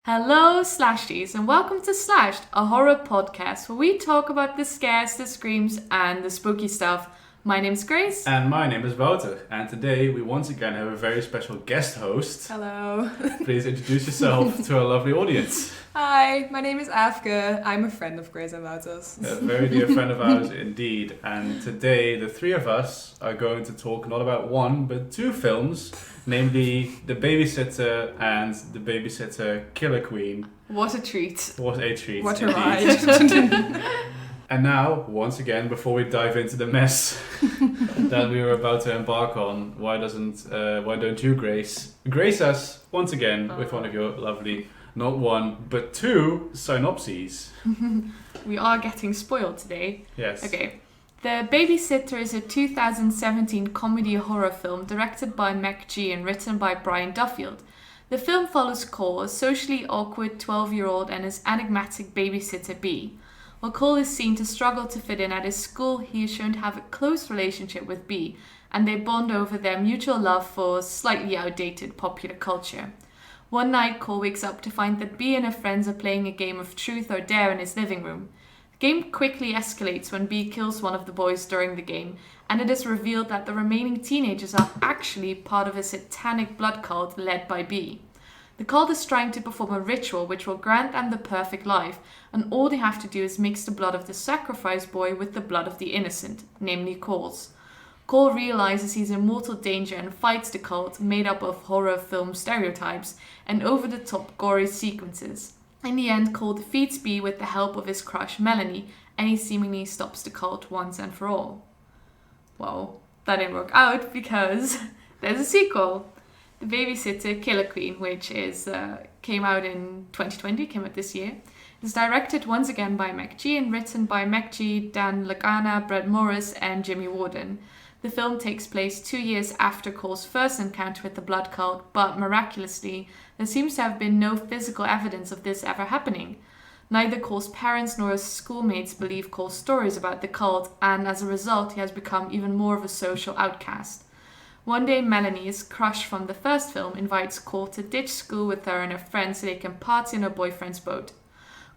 Hello, Slashies, and welcome to Slashed, a horror podcast where we talk about the scares, the screams, and the spooky stuff. My name's Grace. And my name is Wouter. And today we once again have a very special guest host. Hello. Please introduce yourself to our lovely audience. Hi, my name is Aafke. I'm a friend of Grace and Wouter's. A very dear friend of ours indeed. And today the three of us are going to talk not about one, but two films. Namely, The Babysitter and The Babysitter Killer Queen. What a treat. What a treat. What a indeed. ride. And now, once again, before we dive into the mess that we were about to embark on, why don't you, grace us once again with one of your lovely, not one, but two synopses. We are getting spoiled today. Yes. Okay. The Babysitter is a 2017 comedy horror film directed by Meg G and written by Brian Duffield. The film follows Cole, a socially awkward 12-year-old, and his enigmatic babysitter B. While Cole is seen to struggle to fit in at his school, he is shown to have a close relationship with B, and they bond over their mutual love for slightly outdated popular culture. One night, Cole wakes up to find that B and her friends are playing a game of truth or dare in his living room. The game quickly escalates when B kills one of the boys during the game, and it is revealed that the remaining teenagers are actually part of a satanic blood cult led by B. The cult is trying to perform a ritual which will grant them the perfect life, and all they have to do is mix the blood of the sacrificed boy with the blood of the innocent, namely Cole's. Cole realizes he's in mortal danger and fights the cult, made up of horror film stereotypes and over-the-top gory sequences. In the end, Cole defeats B with the help of his crush Melanie, and he seemingly stops the cult once and for all. Well, that didn't work out because there's a sequel. The Babysitter Killer Queen, which came out in 2020, came out this year, is directed once again by Meg G and written by Meg G, Dan Lagana, Brett Morris, and Jimmy Warden. The film takes place 2 years after Cole's first encounter with the blood cult, but miraculously, there seems to have been no physical evidence of this ever happening. Neither Cole's parents nor his schoolmates believe Cole's stories about the cult, and as a result, he has become even more of a social outcast. One day, Melanie, his crush from the first film, invites Cole to ditch school with her and her friends so they can party on her boyfriend's boat.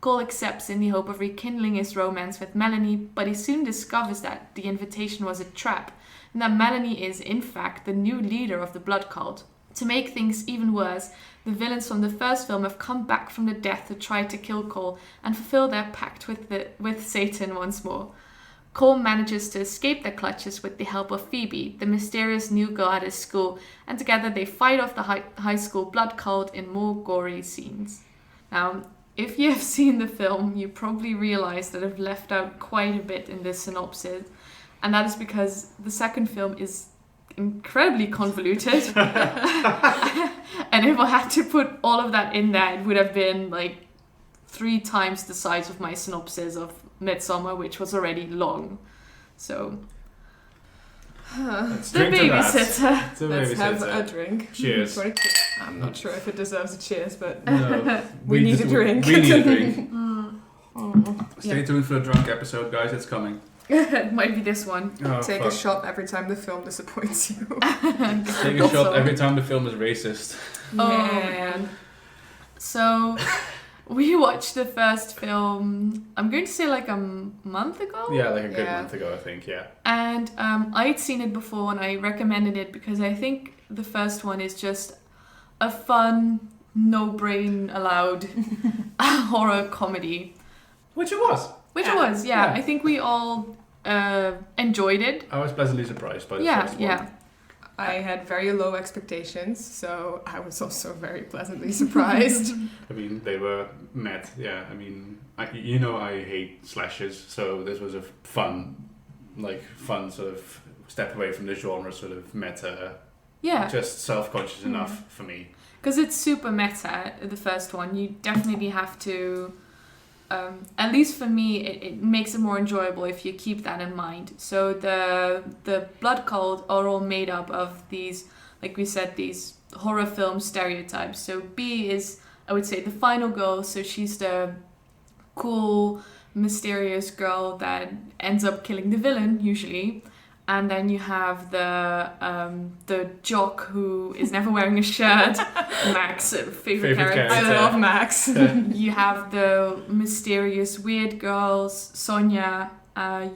Cole accepts in the hope of rekindling his romance with Melanie, but he soon discovers that the invitation was a trap, and that Melanie is, in fact, the new leader of the blood cult. To make things even worse, the villains from the first film have come back from the death to try to kill Cole and fulfill their pact with Satan once more. Cole manages to escape their clutches with the help of Phoebe, the mysterious new girl at his school, and together they fight off the high school blood cult in more gory scenes. Now, if you have seen the film, you probably realize that I've left out quite a bit in this synopsis, and that is because the second film is incredibly convoluted. And if I had to put all of that in there, it would have been like 3 times the size of my synopsis of Midsommar, which was already long. So, Let's The drink to that. Babysitter. The Let's have Babysitter. a drink. Cheers. I'm not sure if it deserves a cheers, but No, We need a drink. We need a drink. Stay Yeah. tuned for the drunk episode, guys. It's coming. It might be this one. Oh, take fuck. a shot every time the film disappoints you. Take a shot every time the film is racist. Oh man. So we watched the first film, I'm going to say like a month ago. Yeah, like a good Yeah. month ago, I think. Yeah. And I'd seen it before and I recommended it because I think the first one is just a fun, no brain allowed horror comedy. Which it was. Which Yeah. it was, yeah. Yeah. I think we all enjoyed it. I was pleasantly surprised by the Yeah, first one. yeah. I had very low expectations, so I was also very pleasantly surprised. I mean, they were met. Yeah, I mean, I hate slashes, so this was a fun sort of step away from the genre, sort of meta, Yeah. just self-conscious enough for me. Because it's super meta, the first one. You definitely have to, at least for me, it makes it more enjoyable if you keep that in mind. So the blood cult are all made up of these, like we said, these horror film stereotypes. So B is, I would say, the final girl. So she's the cool, mysterious girl that ends up killing the villain, usually. And then you have the jock who is never wearing a shirt. Max, favorite character. I love Max. You have the mysterious weird girls, Sonia.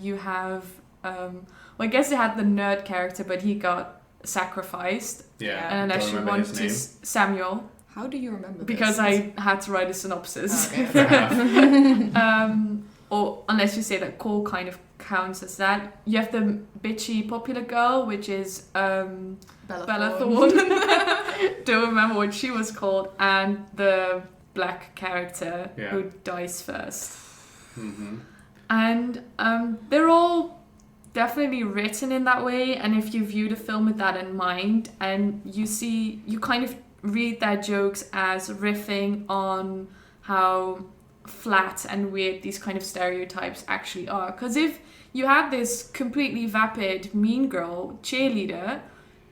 You have, I guess they had the nerd character, but he got sacrificed. Yeah. And unless you want to, Samuel. How do you remember because this? I had to write a synopsis. Okay. Or unless you say that Cole kind of counts as that. You have the bitchy popular girl, which is Bella Thorne. Don't remember what she was called. And the black character who dies first. Mm-hmm. And they're all definitely written in that way. And if you view the film with that in mind, and you kind of read their jokes as riffing on how flat and weird these kind of stereotypes actually are. Because if you had this completely vapid mean girl cheerleader,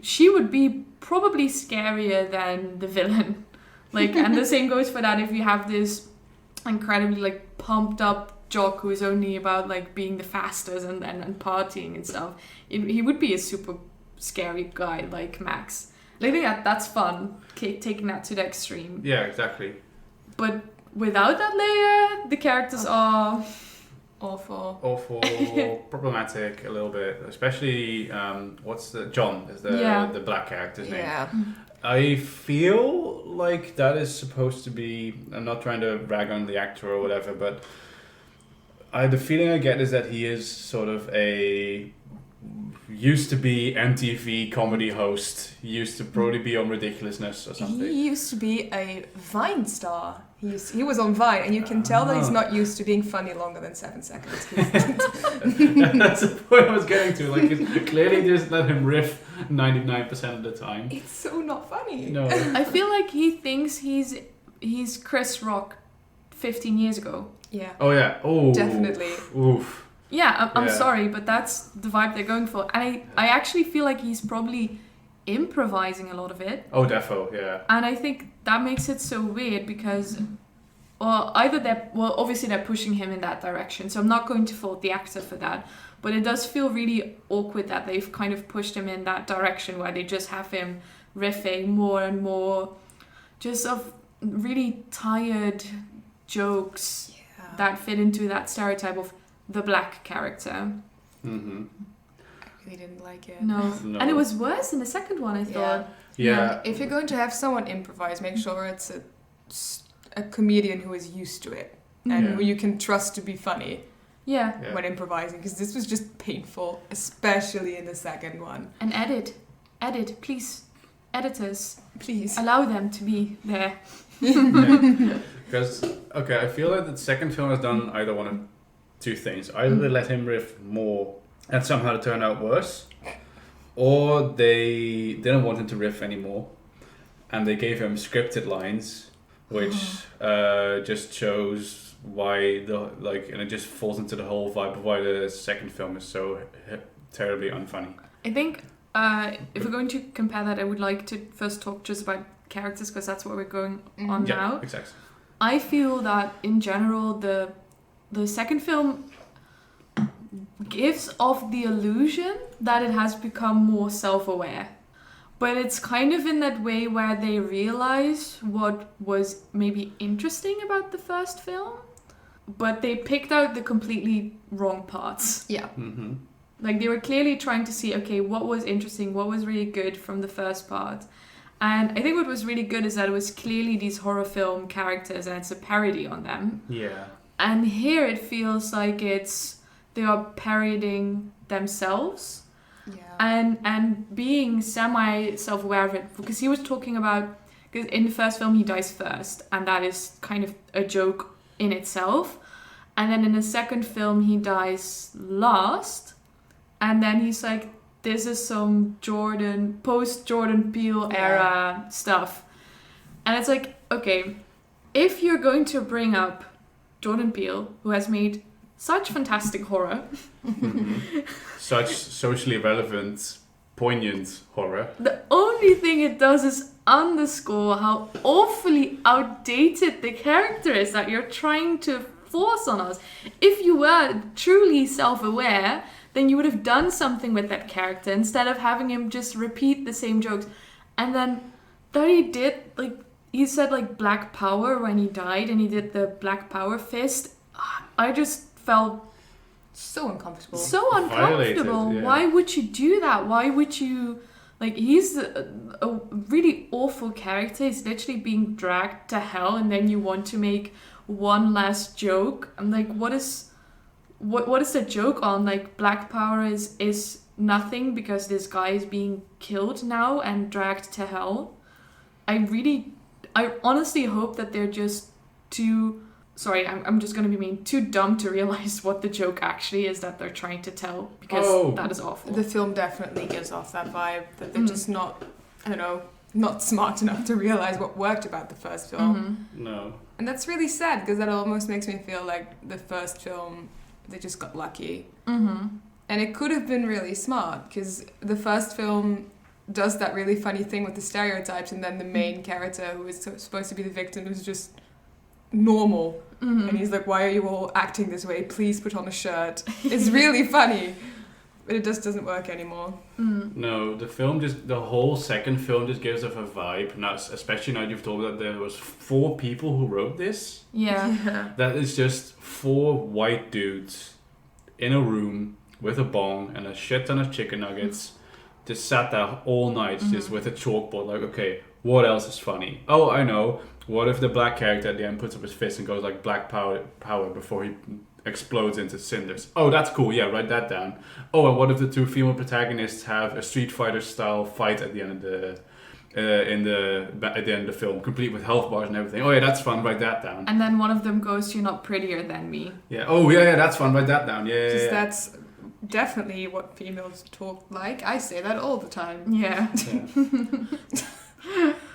she would be probably scarier than the villain. And the same goes for that if you have this incredibly pumped up jock who is only about being the fastest and partying and stuff. He would be a super scary guy like Max. I think that's fun, taking that to the extreme. Yeah, exactly. But without that layer, the characters are awful, problematic a little bit. Especially, John is the black character's name. Yeah. I feel like that is supposed to be. I'm not trying to rag on the actor or whatever, but the feeling I get is that he is sort of used to be MTV comedy host. He used to probably be on Ridiculousness or something. He used to be a Vine star. He was on Vine, and you can tell that he's not used to being funny longer than 7 seconds. That's the point I was getting to. It clearly just let him riff 99% of the time. It's so not funny. No. I feel like he thinks he's Chris Rock 15 years ago. Yeah. Oh yeah. Oh. Definitely. Oof. Yeah, I'm sorry, but that's the vibe they're going for. And I actually feel like he's probably improvising a lot of it. Oh, defo, yeah. And I think that makes it so weird because, obviously they're pushing him in that direction. So I'm not going to fault the actor for that. But it does feel really awkward that they've kind of pushed him in that direction where they just have him riffing more and more just of really tired jokes that fit into that stereotype of the black character. Mm-hmm. I really didn't like it. No. And it was worse in the second one, I thought. Yeah. If you're going to have someone improvise, make sure it's a comedian who is used to it and who you can trust to be funny. Yeah. When improvising, because this was just painful, especially in the second one. And edit, please, editors, please allow them to be there. Because I feel like the second film has done either one of two things. Either they let him riff more and somehow it turned out worse, or they didn't want him to riff anymore and they gave him scripted lines, which just shows why and it just falls into the whole vibe of why the second film is so terribly unfunny. I think if we're going to compare that, I would like to first talk just about characters because that's what we're going on now. Exactly. I feel that in general the second film gives off the illusion that it has become more self-aware. But it's kind of in that way where they realize what was maybe interesting about the first film, but they picked out the completely wrong parts. Yeah. Mm-hmm. They were clearly trying to see, okay, what was interesting, what was really good from the first part. And I think what was really good is that it was clearly these horror film characters and it's a parody on them. Yeah. And here it feels like they are parodying themselves. Yeah. And being semi-self-aware of it. Because he was talking about, because in the first film he dies first. And that is kind of a joke in itself. And then in the second film he dies last. And then he's like, this is some post-Jordan Peele era stuff. And it's like, okay, if you're going to bring up Jordan Peele, who has made such fantastic horror. Such socially relevant, poignant horror. The only thing it does is underscore how awfully outdated the character is that you're trying to force on us. If you were truly self-aware, then you would have done something with that character instead of having him just repeat the same jokes. And then that he did, like, he said, like, Black Power when he died, and he did the Black Power fist. I just felt so uncomfortable. So uncomfortable. Violated, yeah. Why would you do that? Why would you... Like, he's a really awful character. He's literally being dragged to hell, and then you want to make one last joke. I'm like, what is the joke on? Like, Black Power is nothing because this guy is being killed now and dragged to hell. I honestly hope that they're just too... Sorry, I'm just going to be mean. Too dumb to realize what the joke actually is that they're trying to tell, because that is awful. The film definitely gives off that vibe that they're just not, I don't know, not smart enough to realize what worked about the first film. No. And that's really sad, because that almost makes me feel like the first film, they just got lucky. And it could have been really smart, because the first film does that really funny thing with the stereotypes, and then the main character, who is supposed to be the victim, is just normal. And he's like, why are you all acting this way? Please put on a shirt. It's really funny. But it just doesn't work anymore. No, the whole second film just gives off a vibe. Now, especially now you've told me that there was 4 people who wrote this. Yeah. That is just 4 white dudes in a room with a bong and a shit ton of chicken nuggets. Just sat there all night just with a chalkboard like, okay, what else is funny? Oh, I know. What if the black character at the end puts up his fist and goes like Black Power before he explodes into cinders? Oh, that's cool. Yeah, write that down. Oh, and what if the 2 female protagonists have a Street Fighter style fight at the end of the at the end of the film, complete with health bars and everything? Oh yeah, that's fun. Write that down. And then one of them goes, "You're not prettier than me." Yeah. Oh yeah, that's fun. Write that down. Yeah. That's definitely what females talk like. I say that all the time. Yeah.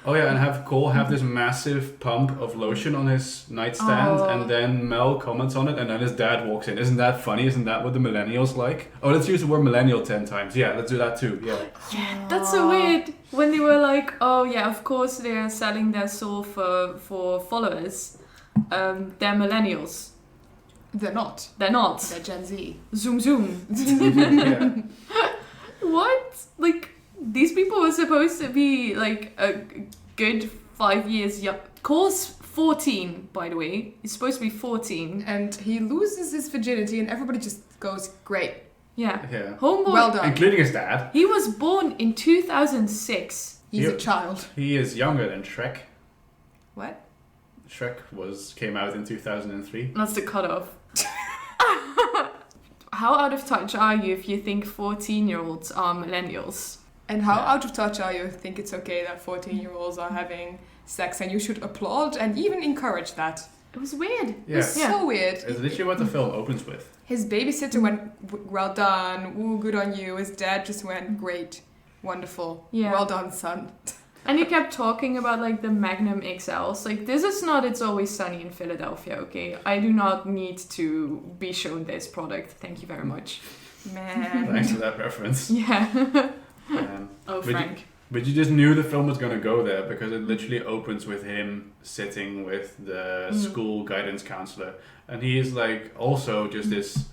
Oh yeah, and have Cole have this massive pump of lotion on his nightstand, and then Mel comments on it, and then his dad walks in. Isn't that funny? Isn't that what the millennials like? Oh, let's use the word millennial 10 times. Yeah, let's do that too. Yeah. Yeah, that's so weird. When they were like, oh yeah, of course they're selling their soul for followers. They're millennials. They're not. They're not. They're Gen Z. Zoom zoom. Yeah. What? Like, these people were supposed to be like a good 5 years young. Cole's 14, by the way. He's supposed to be 14. And he loses his virginity and everybody just goes, great. Yeah. Yeah. Homeboy. Well done. Including his dad. He was born in 2006. He's a child. He is younger than Shrek. What? Shrek came out in 2003. That's the cutoff. How out of touch are you if you think 14-year-olds are millennials? And how out of touch are you if you think it's okay that 14-year-olds are having sex and you should applaud and even encourage that? It was weird. Yeah. It's so weird. It's literally what the film opens with. His babysitter went, well done, woo, good on you. His dad just went, great, wonderful, well done, son. And he kept talking about like the Magnum XLs. Like, this is not It's Always Sunny in Philadelphia, okay? I do not need to be shown this product. Thank you very much. Man. Thanks for that reference. Yeah. But Frank. But you just knew the film was going to go there because it literally opens with him sitting with the school guidance counselor. And he is like also just this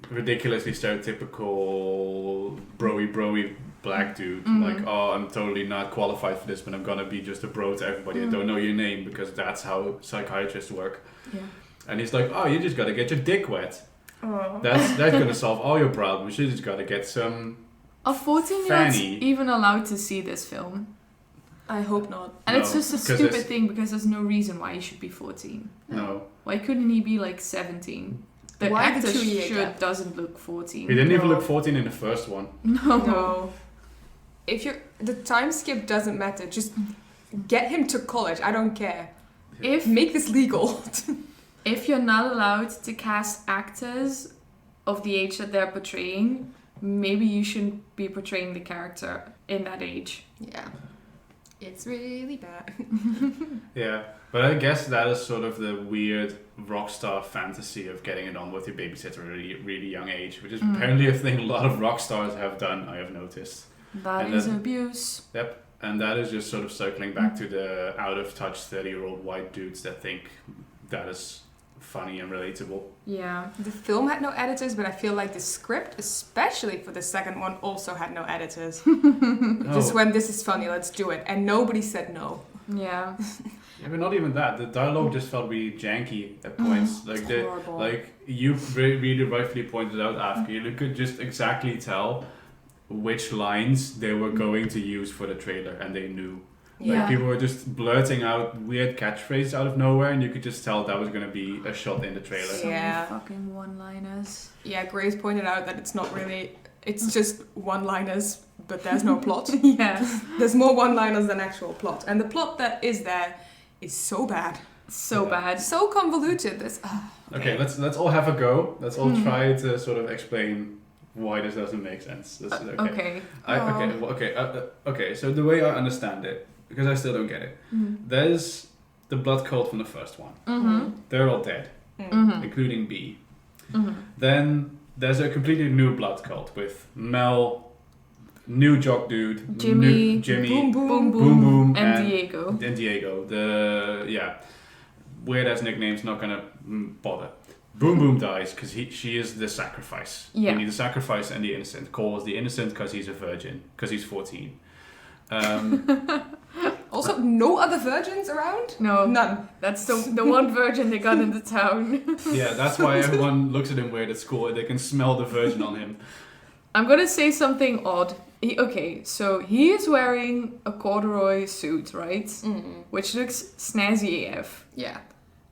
ridiculously stereotypical broy black dude. Like, oh, I'm totally not qualified for this, but I'm going to be just a bro to everybody. I don't know your name because that's how psychiatrists work. Yeah. And he's like, oh, you just got to get your dick wet. Oh. That's going to solve all your problems. You just got to get some... Are 14-year-olds even allowed to see this film? I hope not. And No, it's just a stupid thing because there's no reason why he should be 14. No. Why couldn't he be like 17? The Why the actor 2-year gap? doesn't look 14. He didn't even look 14 in the first one. No. If the time skip doesn't matter, just get him to college. I don't care. Make this legal. If you're not allowed to cast actors of the age that they're portraying, maybe you shouldn't be portraying the character in that age. Yeah. It's really bad. Yeah, but I guess that is sort of the weird rock star fantasy of getting it on with your babysitter at a really, really young age, which is apparently a thing a lot of rock stars have done, I have noticed. That is abuse. Yep, and that is just sort of circling back to the out of touch 30-year-old white dudes that think that is funny and relatable. Yeah. The film had no editors, but I feel like the script, especially for the second one, also had no editors. Just when this is funny, let's do it. And nobody said no. Yeah. Yeah, but not even that. The dialogue just felt really janky at points. Horrible. You really rightfully pointed out, Aafke, you could just exactly tell which lines they were going to use for the trailer, and they knew. Yeah. People were just blurting out weird catchphrases out of nowhere, and you could just tell that was going to be a shot in the trailer. So Yeah. many fucking one-liners. Yeah, Grace pointed out that it's not really... It's just one-liners, but there's no plot. Yeah. There's more one-liners than actual plot. And the plot that is there is so bad. So bad. So convoluted. Okay, let's all have a go. Let's all try to sort of explain why this doesn't make sense. Okay. Okay. So the way I understand it, because I still don't get it, there's the blood cult from the first one. Mm-hmm. They're all dead, Mm-hmm. including B. Mm-hmm. Then there's a completely new blood cult with Mel, new jock dude, Jimmy, Boom, boom, Boom Boom, and Diego. And Diego. Weird ass nicknames, not gonna bother. Boom Boom dies because she is the sacrifice. Yeah. You need the sacrifice and the innocent. Cole is the innocent because he's a virgin, because he's 14. Also, no other virgins around? No. None. That's the one virgin they got in the town. Yeah, that's why everyone looks at him weird at school, and they can smell the virgin on him. I'm gonna say something odd. So he is wearing a corduroy suit, right? Mm. Which looks snazzy AF. Yeah.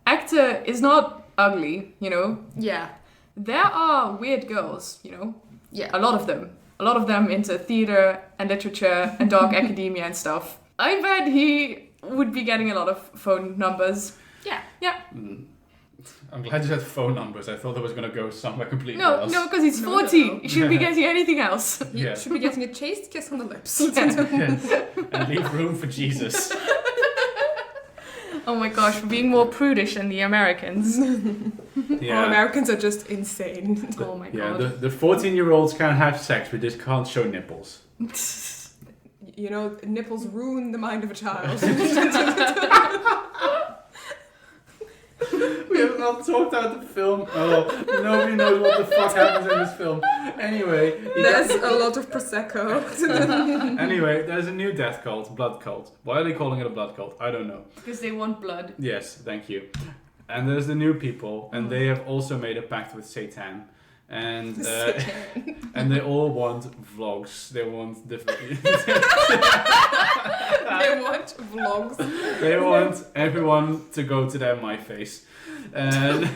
Actor is not ugly, you know. Yeah. There are weird girls, you know. Yeah. A lot of them into theater and literature and dark academia and stuff. I bet he would be getting a lot of phone numbers. Yeah. Yeah. I'm glad you said phone numbers. I thought it was going to go somewhere completely No, else. because he's No, 14. no. He shouldn't be getting anything else. You Yeah. should be getting a chaste kiss on the lips. Yes. And leave room for Jesus. Oh my gosh, we're being more prudish than the Americans. All Americans are just insane. Oh my Yeah, god. the 14-year-olds can have sex, but just can't show nipples. You know, nipples ruin the mind of a child. We have not talked about the film. Oh, nobody knows what the fuck happens in this film. Anyway. There's a lot of Prosecco. Anyway, there's a new death cult, blood cult. Why are they calling it a blood cult? I don't know. Because they want blood. Yes, thank you. And there's the new people, and they have also made a pact with Satan. And and they all want vlogs. They want different. They want vlogs. They want everyone to go to their MyFace. And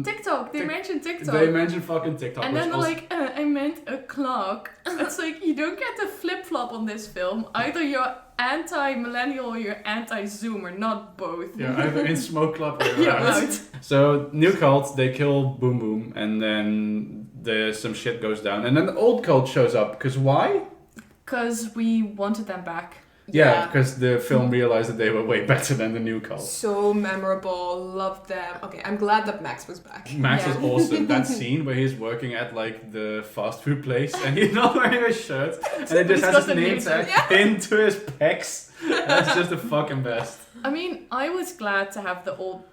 TikTok. They mentioned TikTok. they mentioned fucking TikTok. And which then they're also- like, I meant a clock. It's like, you don't get to flip-flop on this film. Either you're anti-millennial or you're anti-zoomer, not both. yeah, either in Smoke Club or you're You're out. out. So, new cult, they kill Boom Boom, and then there's some shit goes down. And then the old cult shows up, because why? Because we wanted them back. Yeah, because the film realized that they were way better than the new cult. So memorable. Loved them. Okay, I'm glad that Max was back. Max Yeah. was awesome. That scene where he's working at like the fast food place and he's not wearing a shirt and it just He's has got his the name name tag tag. pinned to his pecs. That's just the fucking best. I mean, I was glad to have the old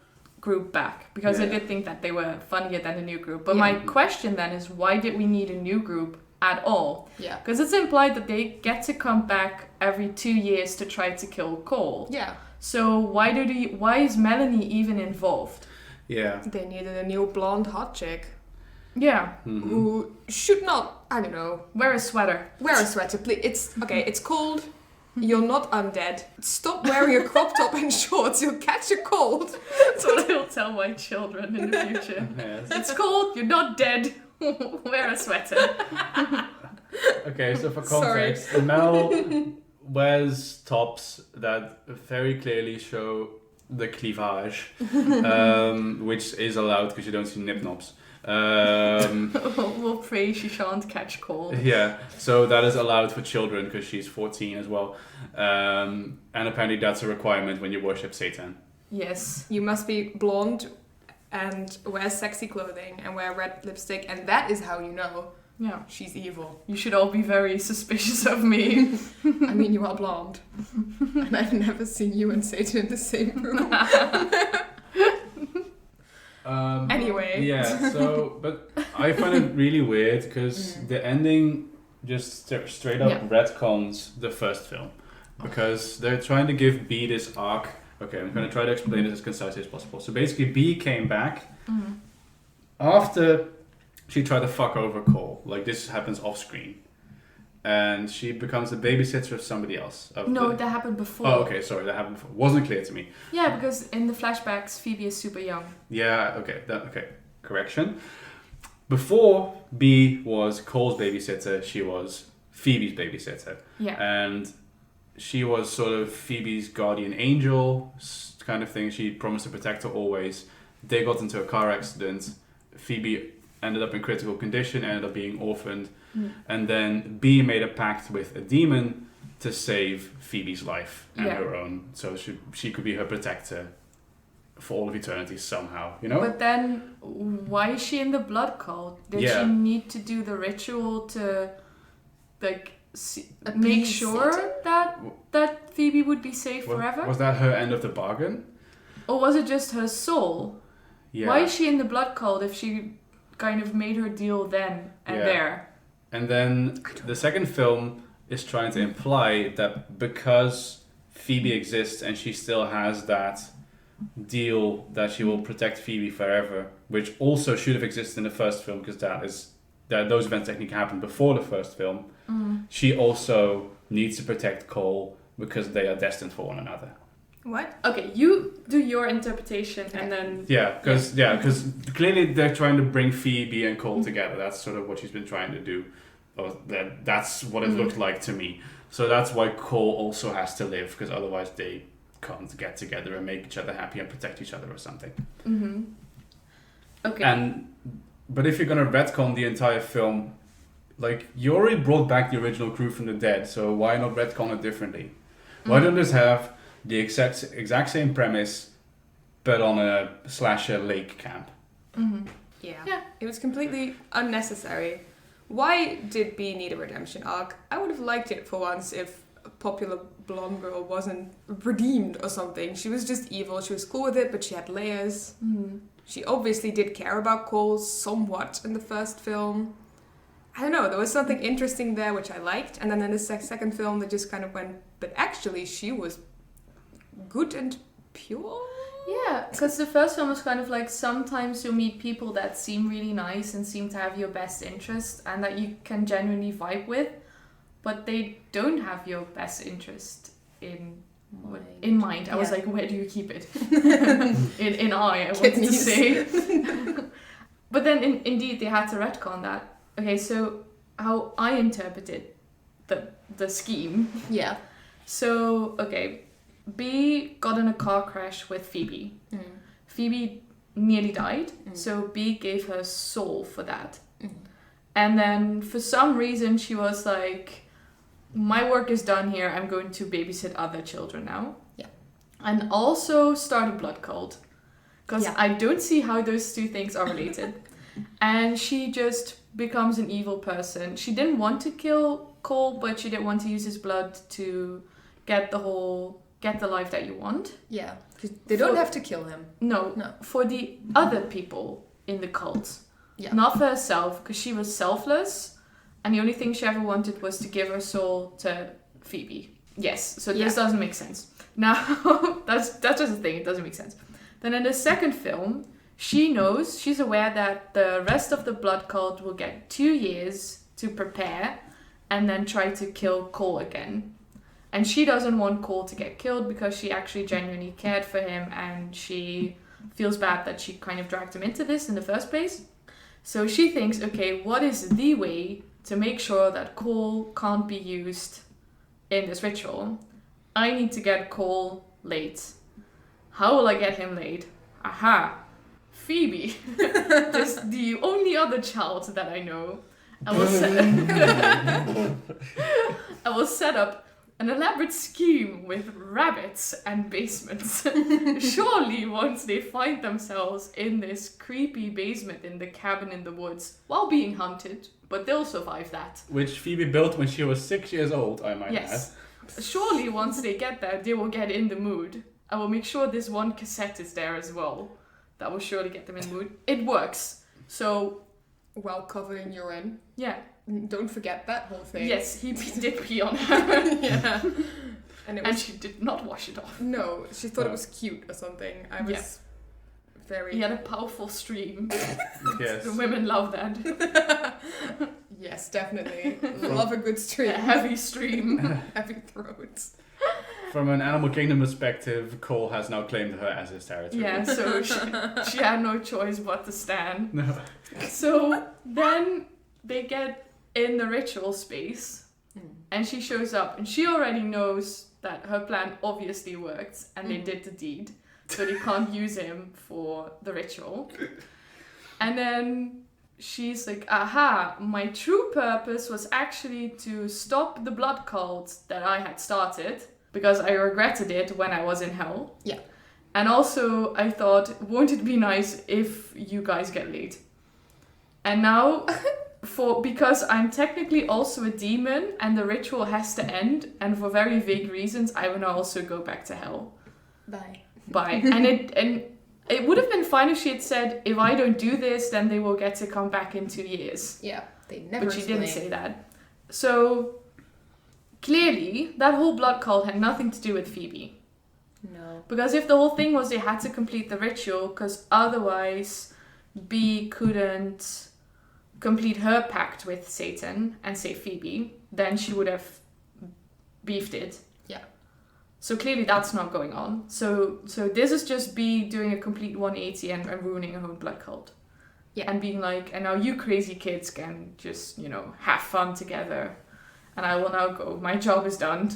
group back because I Yeah. did think that they were funnier than the new group. But Yeah. my question then is, why did we need a new group at all? Yeah. Because it's implied that they get to come back every 2 years to try to kill Cole. Yeah. So why is Melanie even involved? Yeah. They needed a new blonde hot chick Yeah, Mhm. who should not, I don't know, wear a sweater. wear a sweater, please. It's cold. You're not undead. Stop wearing a crop top and shorts. You'll catch a cold. That's what I'll tell my children in the future. Yes. It's cold, you're not dead. Wear a sweater. Okay, so for context, Mel wears tops that very clearly show the cleavage, which is allowed because you don't see nip knobs. We'll pray she shan't catch cold. Yeah, so that is allowed for children because she's 14 as well. And apparently that's a requirement when you worship Satan. Yes. You must be blonde and wear sexy clothing and wear red lipstick, and that is how you know Yeah. she's evil. You should all be very suspicious of me. I mean, you are blonde. And I've never seen you and Satan in the same room. Okay. Yeah, so, but I find it really weird because the ending just straight up retcons the first film. Because they're trying to give B this arc. Okay, I'm going to try to explain it as concisely as possible. So basically, B came back after she tried to fuck over Cole. Like, this happens off screen. And she becomes the babysitter of somebody else. That happened before. Oh, okay, sorry, that happened before. Wasn't clear to me. Yeah, because in the flashbacks, Phoebe is super young. Yeah, okay, correction. Before B was Cole's babysitter, she was Phoebe's babysitter. Yeah. And she was sort of Phoebe's guardian angel kind of thing. She promised to protect her always. They got into a car accident. Phoebe ended up in critical condition, ended up being orphaned. And then B made a pact with a demon to save Phoebe's life and her own. So she could be her protector for all of eternity somehow, you know? But then, why is she in the blood cult? Did she need to do the ritual to, like, make sure that Phoebe would be safe forever? Was that her end of the bargain? Or was it just her soul? Yeah. Why is she in the blood cult if she kind of made her deal then and there? And then the second film is trying to imply that because Phoebe exists and she still has that deal that she will protect Phoebe forever, which also should have existed in the first film because those events technically happened before the first film. She also needs to protect Cole because they are destined for one another. What? Okay, you do your interpretation and then... Because clearly they're trying to bring Phoebe and Cole together. That's sort of what she's been trying to do. Or that's what it looked like to me. So that's why Cole also has to live, because otherwise they can't get together and make each other happy and protect each other or something. Okay. But if you're going to retcon the entire film, like, you already brought back the original crew from the dead, so why not retcon it differently? Why don't just have the exact same premise, but on a slasher lake camp? Yeah. It was completely unnecessary. Why did B need a redemption arc? I would have liked it for once if a popular blonde girl wasn't redeemed or something. She was just evil. She was cool with it, but she had layers. She obviously did care about Cole somewhat in the first film. I don't know, there was something interesting there which I liked. And then in the second film, they just kind of went, but actually she was good and pure? Yeah, because the first film was kind of like, sometimes you'll meet people that seem really nice and seem to have your best interest and that you can genuinely vibe with, but they don't have your best interest in mind. I was like, where do you keep it? in I wanted to say. But then indeed they had to retcon that. Okay, so how I interpreted the scheme. Yeah. So, okay, B got in a car crash with Phoebe. Phoebe nearly died, so B gave her soul for that. And then for some reason she was like, my work is done here, I'm going to babysit other children now. Yeah. And also start a blood cult. Because I don't see how those two things are related. And she just becomes an evil person. She didn't want to kill Cole, but she didn't want to use his blood to get the life that you want. Yeah, because they don't have to kill him. No, for the other people in the cult. Yeah. Not for herself, because she was selfless, and the only thing she ever wanted was to give her soul to Phoebe. Yes, so this doesn't make sense. Now, that's just the thing, it doesn't make sense. Then in the second film, she's aware that the rest of the blood cult will get 2 years to prepare and then try to kill Cole again. And she doesn't want Cole to get killed because she actually genuinely cared for him and she feels bad that she kind of dragged him into this in the first place. So she thinks, okay, what is the way to make sure that Cole can't be used in this ritual? I need to get Cole laid. How will I get him laid? Aha! Phoebe. Just the only other child that I know. I will set up an elaborate scheme with rabbits and basements. Surely once they find themselves in this creepy basement in the cabin in the woods while being hunted, but they'll survive that. Which Phoebe built when she was 6 years old, I might add. Surely once they get there, they will get in the mood. I will make sure this one cassette is there as well. that will surely get them in the mood. It works. So, While covered in urine. yeah. Don't forget that whole thing. Yes, he did pee on her. Yeah. And she did not wash it off. No, she thought it was cute or something. I was very... He had a powerful stream. Yes. The women love that. Yes, definitely. Love a good stream. A heavy stream. Heavy throats. From an Animal Kingdom perspective, Cole has now claimed her as his territory. Yeah, so she had no choice but to stand. No. So then they get in the ritual space and she shows up and she already knows that her plan obviously worked and they did the deed. So they can't use him for the ritual. And then she's like, aha, my true purpose was actually to stop the blood cult that I had started because I regretted it when I was in hell. Yeah. And also I thought, won't it be nice if you guys get laid? And now, because I'm technically also a demon and the ritual has to end, and for very vague reasons, I will now also go back to hell. Bye. And it would have been fine if she had said, if I don't do this, then they will get to come back in 2 years. Yeah, they never But she didn't say that. So, clearly, that whole blood cult had nothing to do with Phoebe. No. Because if the whole thing was they had to complete the ritual, because otherwise B couldn't complete her pact with Satan and save Phoebe, then she would have beefed it. Yeah. So clearly that's not going on. So this is just B doing a complete 180 and ruining her own blood cult. Yeah. And being like, and now you crazy kids can just, have fun together. And I will now go. My job is done.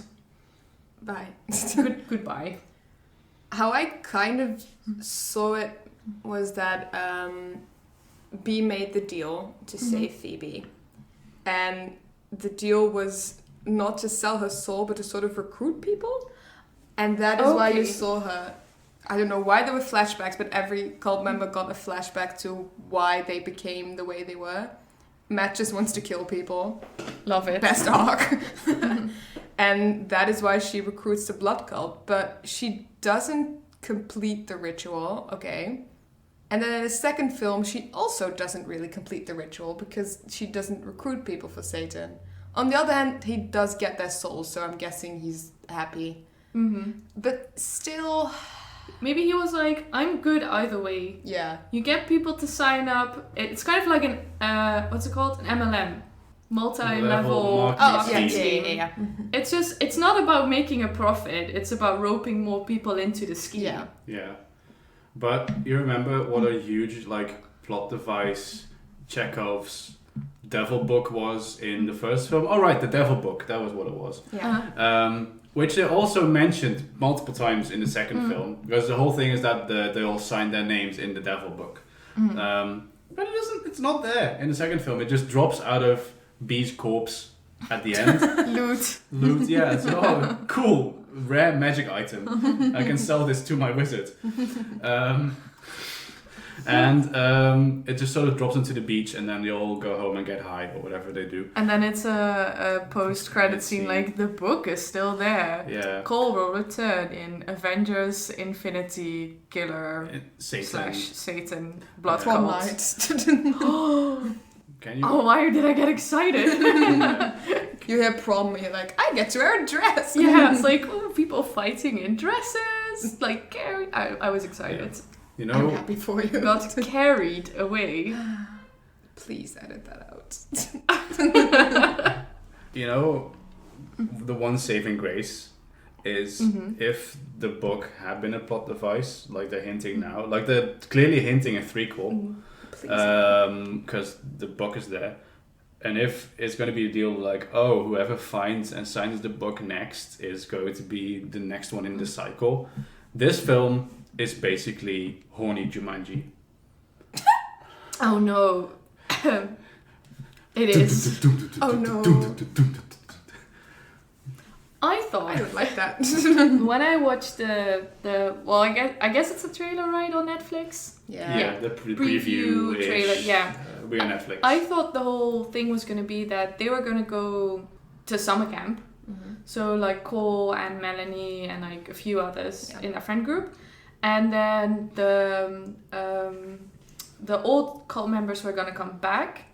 Bye. Goodbye. How I kind of saw it was that B made the deal to save Phoebe. And the deal was not to sell her soul, but to sort of recruit people. And that is why you saw her. I don't know why there were flashbacks, but every cult member got a flashback to why they became the way they were. Matt just wants to kill people. Love it. Best arc. And that is why she recruits the blood cult. But she doesn't complete the ritual, okay? And then in the second film, she also doesn't really complete the ritual because she doesn't recruit people for Satan. On the other hand, he does get their souls, so I'm guessing he's happy. Mm-hmm. But still... Maybe he was like, I'm good either way. Yeah. You get people to sign up. It's kind of like an, what's it called? An MLM. Multi-level marketing scheme. Yeah. It's not about making a profit. It's about roping more people into the scheme. Yeah. Yeah. But you remember what a huge, plot device Chekhov's devil book was in the first film? Oh, right, the devil book. That was what it was. Yeah. Which they also mentioned multiple times in the second film, because the whole thing is that they all signed their names in the devil book. But it's not there in the second film. It just drops out of B's corpse at the end. Loot, yeah. It's cool, rare magic item. I can sell this to my wizard. And it just sort of drops into the beach, and then they all go home and get high or whatever they do. And then it's a post-credit scene, like the book is still there. Yeah. Cole will return in Avengers Infinity Killer Satan Blood Prom Cult. night. Can you? Oh, why did I get excited? You hear prom, you're like, I get to wear a dress. Yeah, it's like, people fighting in dresses. Like, Carrie. I was excited. Yeah. I'm happy for you. Got carried away. Please edit that out. The one saving grace is if the book had been a plot device, like they're hinting now, like they're clearly hinting a threequel, because the book is there. And if it's going to be a deal like, whoever finds and signs the book next is going to be the next one in the cycle, this film is basically Horny Jumanji. Oh no. It is. Oh no. I thought I don't like that. when I watched I guess it's a trailer, right, on Netflix? Yeah, the preview trailer, yeah. We're on Netflix. I thought the whole thing was going to be that they were going to go to summer camp. So like Cole and Melanie and like a few others in a friend group. And then the old cult members were gonna come back,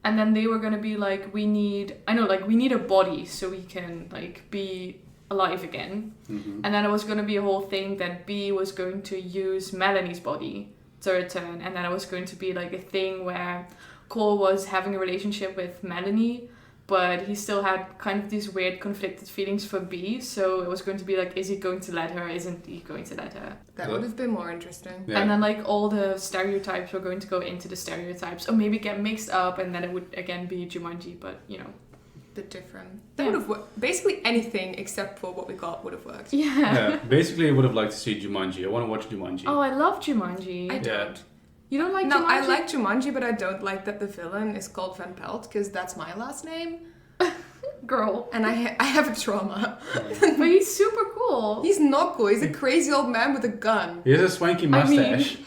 and then they were gonna be like, we need a body so we can like be alive again. Mm-hmm. And then it was gonna be a whole thing that B was going to use Melanie's body to return, and then it was going to be like a thing where Cole was having a relationship with Melanie, but he still had kind of these weird conflicted feelings for B, so it was going to be like, is he going to let her, isn't he going to let her? That would have been more interesting. Yeah. And then like all the stereotypes were going to go into the stereotypes, or maybe get mixed up, and then it would again be Jumanji, but you know. Bit different. That would have worked. Basically anything except for what we got would have worked. Yeah, basically I would have liked to see Jumanji. I want to watch Jumanji. Oh, I love Jumanji. I don't. You don't like No, Jumanji? I like Jumanji, but I don't like that the villain is called Van Pelt, because that's my last name. Girl. And I have a trauma. But he's super cool. He's not cool. He's a crazy old man with a gun. He has a swanky mustache.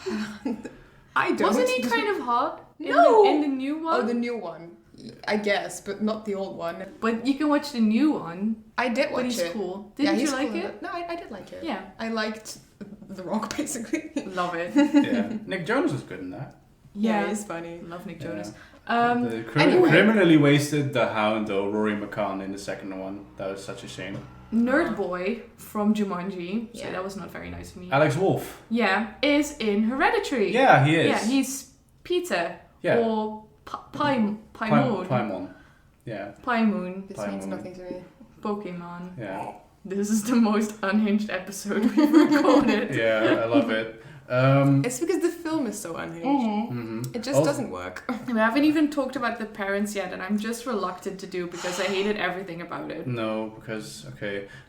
I don't. Wasn't he kind of hot? No. In the new one? Oh, the new one. I guess, but not the old one. But you can watch the new one. I did watch But he's it. cool. Yeah, Didn't you he's like cool. it? No, I did like it. Yeah. I liked The Rock, basically. Love it. Yeah, Nick Jonas was good in that. Yeah, it's funny. Love Nick Yeah. Jonas. Anyway. Criminally wasted the Hound though, Rory McCann in the second one. That was such a shame. Nerd Boy from Jumanji, so Yeah. that was not very nice of me. Alex Wolff. Yeah, is in Hereditary. Yeah, he is. Yeah, he's Peter. Yeah. Or Paimon. Paimon. Yeah. Paimon. This means nothing to me. Pokemon. Yeah. This is the most unhinged episode we've recorded. Yeah, I love it. It's because the film is so unhinged. Mhm. It just doesn't work. We haven't even talked about the parents yet, and I'm just reluctant to do because I hated everything about it. No, because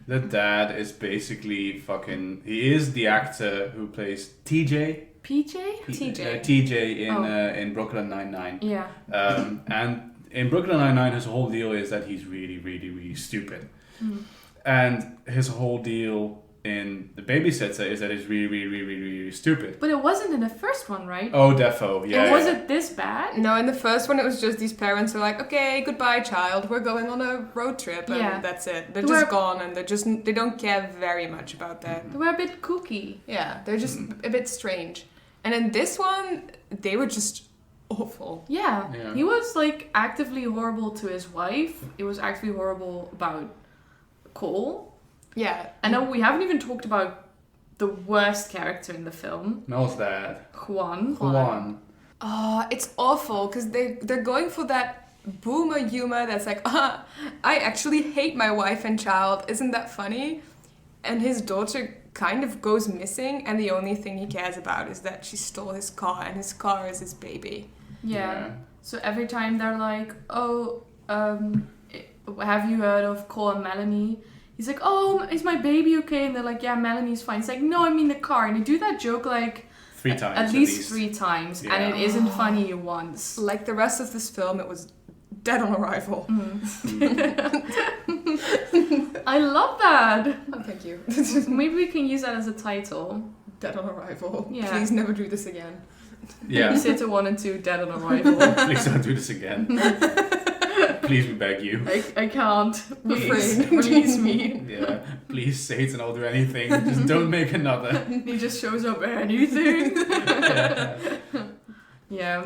the dad is basically fucking. He is the actor who plays TJ. PJ? TJ in Brooklyn Nine-Nine. Yeah. And in Brooklyn Nine-Nine, his whole deal is that he's really, really, really stupid. Mm. And his whole deal in The Babysitter is that he's really, really, really, really, really stupid. But it wasn't in the first one, right? Oh, defo, yeah. Was it this bad? No, in the first one it was just these parents were like, okay, goodbye child, we're going on a road trip, and Yeah. that's it. They're They just were- gone, and they don't care very much about that. They were a bit kooky. Yeah, they're just a bit strange. And in this one, they were just awful. Yeah. Yeah. He was like actively horrible to his wife. He was actively horrible about Cole. Yeah. And then we haven't even talked about the worst character in the film, Mel's dad. Juan. Juan. Oh, it's awful, because they're going for that boomer humor that's like, I actually hate my wife and child, isn't that funny? And his daughter kind of goes missing, and the only thing he cares about is that she stole his car, and his car is his baby. Yeah. So every time they're like, oh, have you heard of Cole and Melanie? He's like, oh, is my baby okay? And they're like, yeah, Melanie's fine. It's like, no, I mean the car. And they do that joke like 3 times. at least 3 times. Yeah. And it isn't funny once. Like the rest of this film, it was dead on arrival. I love that. Oh, thank you. Maybe we can use that as a title. Dead on arrival. Yeah. Please never do this again. Yeah. Babysitter 1 and 2, Dead on Arrival. Please don't do this again. Please, we beg you. I can't. Please, Refrain. release me. Yeah. Please, Satan, I'll do anything. Just don't make another. He just shows up at anything. Yeah.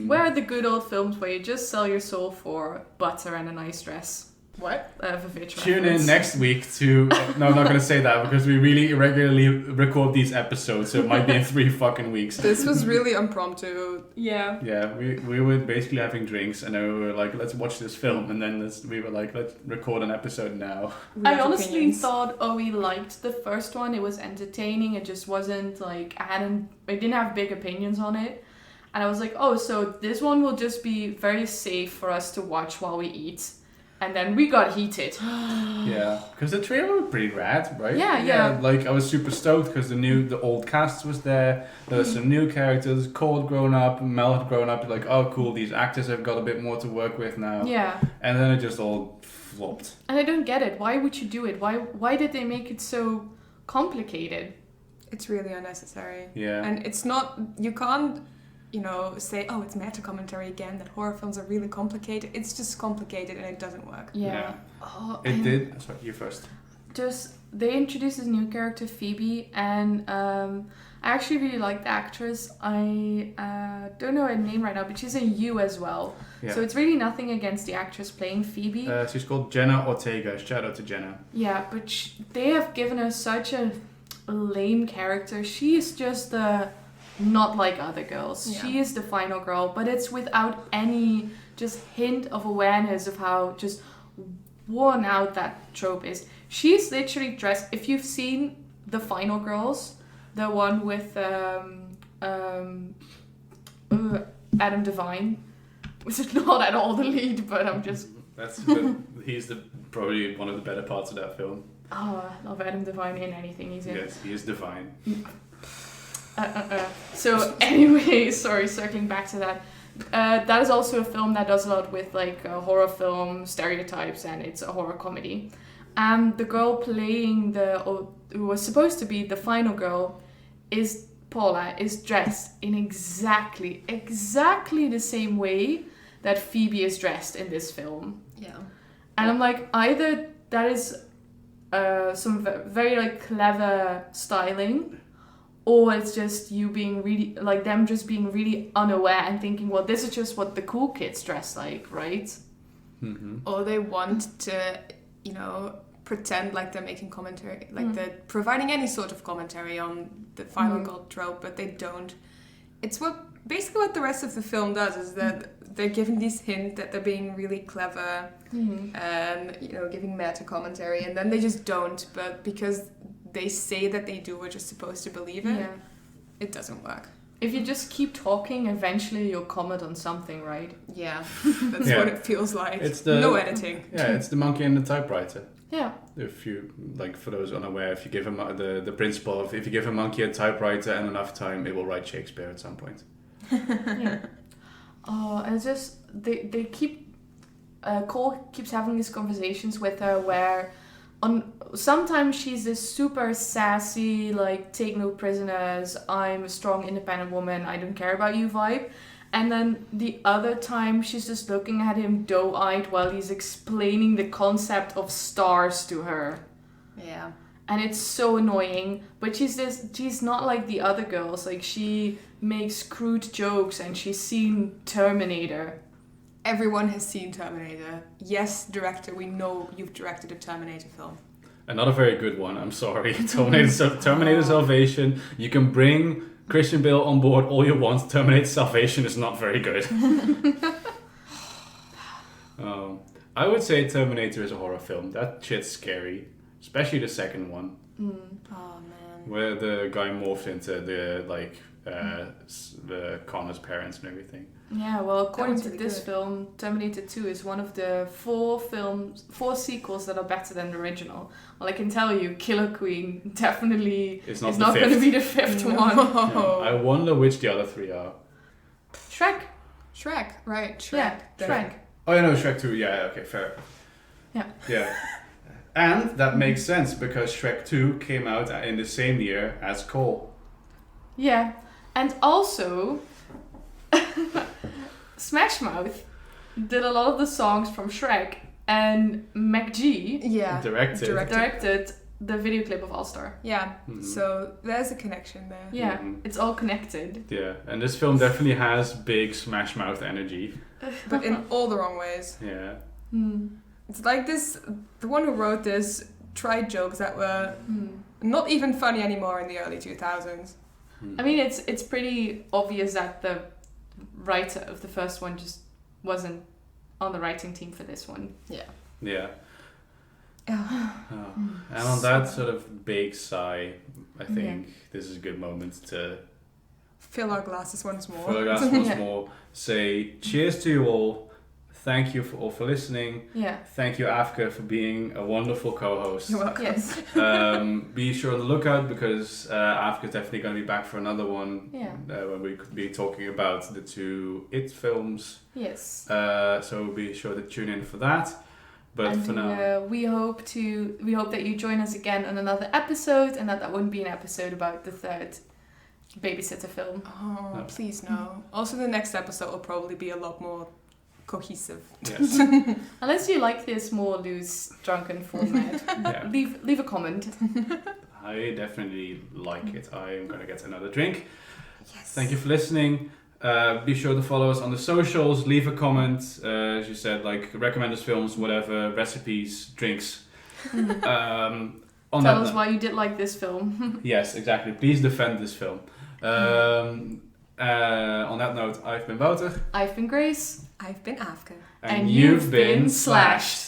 Where are the good old films where you just sell your soul for butter and a nice dress? What? I have a Vitch Tune in reference. next week to. No, I'm not going to say that because we really irregularly record these episodes, so it might be in 3 fucking weeks. This was really impromptu. Yeah. Yeah, we were basically having drinks, and then we were like, let's watch this film, and then we were like, let's record an episode now. We I have honestly opinions. thought we liked the first one. It was entertaining. It just wasn't like I didn't have big opinions on it. And I was like, oh, so this one will just be very safe for us to watch while we eat. And then we got heated. Yeah, because the trailer was pretty rad, right? Yeah. Like I was super stoked because the old cast was there. There were some new characters. Cole had grown up, Mel had grown up. Like, oh, cool, these actors have got a bit more to work with now. Yeah. And then it just all flopped. And I don't get it. Why would you do it? Why did they make it so complicated? It's really unnecessary. Yeah. And it's not, you can't, say, oh, it's meta commentary again, that horror films are really complicated. It's just complicated and it doesn't work. Yeah. Yeah. Oh, It did. Sorry, you first. they introduced this new character, Phoebe, and I actually really like the actress. I don't know her name right now, but she's in You as well. Yeah. So it's really nothing against the actress playing Phoebe. She's called Jenna Ortega. Shout out to Jenna. Yeah, but they have given her such a lame character. She is just not like other girls. Yeah. She is the final girl, but it's without any just hint of awareness of how just worn out that trope is. She's literally dressed. If you've seen the final girls, the one with Adam Devine, which is not at all the lead, but I'm just. He's probably one of the better parts of that film. Oh, I love Adam Devine in anything he's in. Yes, he is divine. So anyway, sorry, circling back to that. That is also a film that does a lot with like horror film stereotypes, and it's a horror comedy. And the girl playing who was supposed to be the final girl is Paula, is dressed in exactly the same way that Phoebe is dressed in this film. Yeah. And I'm like, either that is some very like clever styling, or it's just you being really, like them just being really unaware and thinking, well, this is just what the cool kids dress like, right? Mm-hmm. Or they want to, pretend like they're making commentary, like they're providing any sort of commentary on the final girl trope, but they don't. It's basically what the rest of the film does, is that they're giving these hints that they're being really clever, giving meta commentary, and then they just don't, but because they say that they do, we're just supposed to believe it. Yeah. It doesn't work. If you just keep talking, eventually you'll comment on something, right? Yeah, that's what it feels like. It's no editing. Yeah, it's the monkey and the typewriter. Yeah. If you, like, for those unaware, if you give him the principle of if you give a monkey a typewriter and enough time, it will write Shakespeare at some point. Yeah. Oh, and it's just they keep Cole keeps having these conversations with her where sometimes she's this super sassy, like, take no prisoners, I'm a strong independent woman, I don't care about you vibe. And then the other time she's just looking at him doe-eyed while he's explaining the concept of stars to her. Yeah. And it's so annoying. But she's not like the other girls. Like, she makes crude jokes and she's seen Terminator. Everyone has seen Terminator. Yes, director, we know you've directed a Terminator film. Another very good one, I'm sorry. Terminator Salvation. You can bring Christian Bale on board all you want. Terminator Salvation is not very good. I would say Terminator is a horror film. That shit's scary. Especially the second one. Oh, man. Where the guy morphed into the Connor's parents and everything. Yeah, well, according to really this good. film, Terminator 2 is one of the four sequels that are better than the original. Well, I can tell you, Killer Queen definitely is not going to be the fifth No. one. Yeah. I wonder which the other three are. Shrek. Shrek, right. Shrek. Yeah, Shrek. Oh, yeah, no, Shrek 2. Yeah, okay, fair. Yeah. Yeah. And that makes sense because Shrek 2 came out in the same year as Cole. Yeah, and also Smash Mouth did a lot of the songs from Shrek, and MacG Yeah. directed the video clip of All Star. Yeah. Mhm. So there's a connection there. Yeah, Mhm. it's all connected. Yeah, and this film definitely has big Smash Mouth energy. But in all the wrong ways. Yeah. It's like the one who wrote this tried jokes that were not even funny anymore in the early 2000s. I mean, it's pretty obvious that the writer of the first one just wasn't on the writing team for this one. Yeah. Yeah. Oh. Oh. And on that sort of big sigh, I think this is a good moment to Fill our glasses once more. fill our glass once Yeah. more, say cheers to you all. Thank you all for listening. Yeah. Thank you, Aafke, for being a wonderful co-host. You're welcome. Yes. Be sure to look out because Aafke is definitely going to be back for another one. Yeah. When we could be talking about the two It films. Yes. So be sure to tune in for that. But and for now, we hope that you join us again on another episode, and that won't be an episode about the third Babysitter film. Oh, No. please no. Also, the next episode will probably be a lot more cohesive. Yes. Unless you like this more loose, drunken format, Yeah. leave a comment. I definitely like it. I'm gonna get another drink. Yes. Thank you for listening. Be sure to follow us on the socials. Leave a comment. As you said, like recommend us films, whatever, recipes, drinks. Tell us why you did like this film. Yes, exactly. Please defend this film. On that note, I've been Wouter. I've been Grace. I've been Aafke. And you've been Slashed.